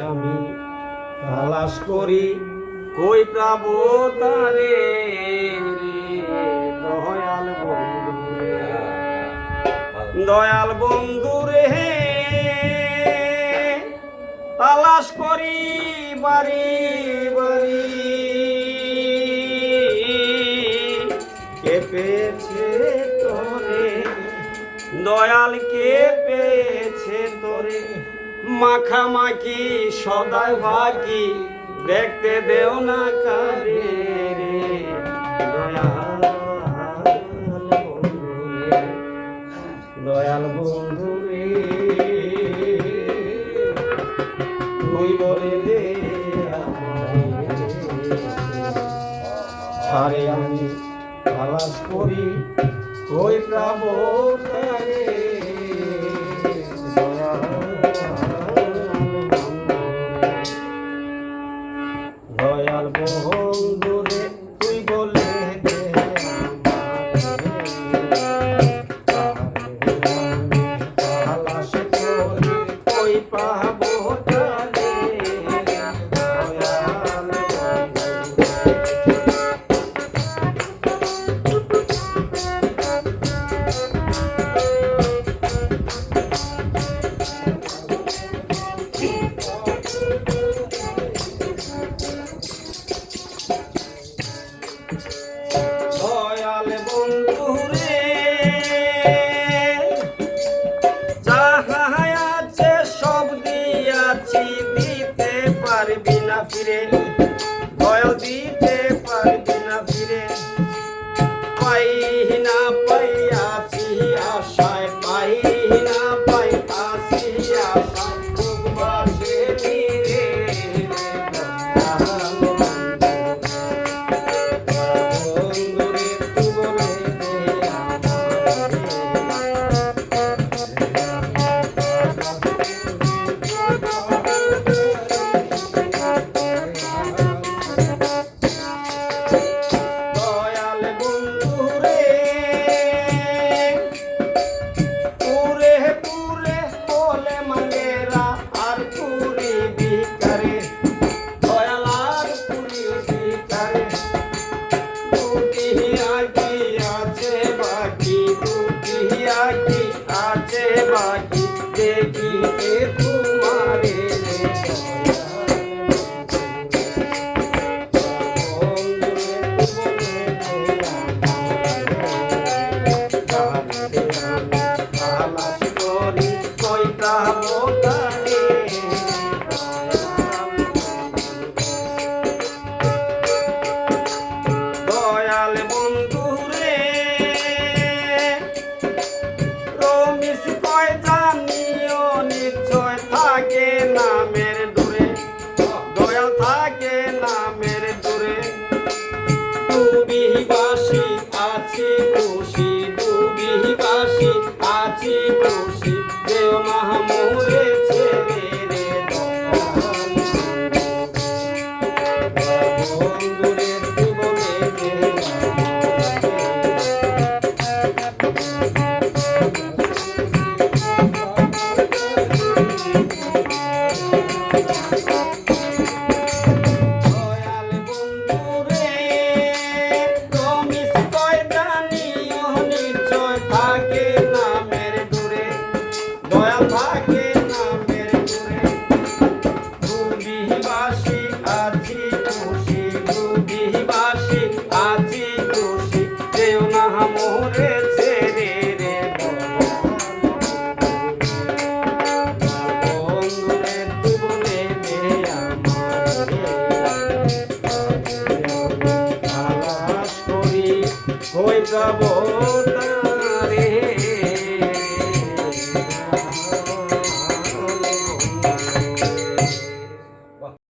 আমি তালাশ করি কই পাবো তারে দয়াল বন্ধু দয়াল বন্ধু রে তালাশ করি বাড়ি বাড়ি কে পেয়েছে তোরে দয়াল কে পেয়েছে তোরে মাখামাখি সদাই ভাগি দেখতে দেও না কারে রে দয়াল বন্ধু রে তুই বলে দে আরে আমি তালাশ করি কই পাবো তারে দয়াল বন্ধু রে তুই বলে দে তালাশ করি কই পাবো তারে দয়াল বন্ধু রে যাহা আছে সব দিয়াছি দিতে পারবি না ফিরে দয়াল দিতে পারবি না ফিরে পাই না পাইয়াছি আশায় পাই না পাইয়াছি আশায় খুব বাসে রে আছে বাকি দেখিতে তোমারে তালাশ করি কই পাবো তারে দয়াল বন্ধু রে রমিস কয় জানিও নিশ্চয় থাকে নামের দূরে দয়াল থাকে নামের দূরে ডুবিবাসী আছি খুশি ডুবিবাসী আছি খুশি দেও না মোরে ছেড়ে রে বন্ধু রে তুই বলে দে থাকে নামের দূরে ডুবিবাসী আছি খুশি ডুবিবাসী আছি খুশি দেও না মোরে ছেড়ে রে বন্ধু রে তুই বলে দে আমারে তালাশ করি কই যাবো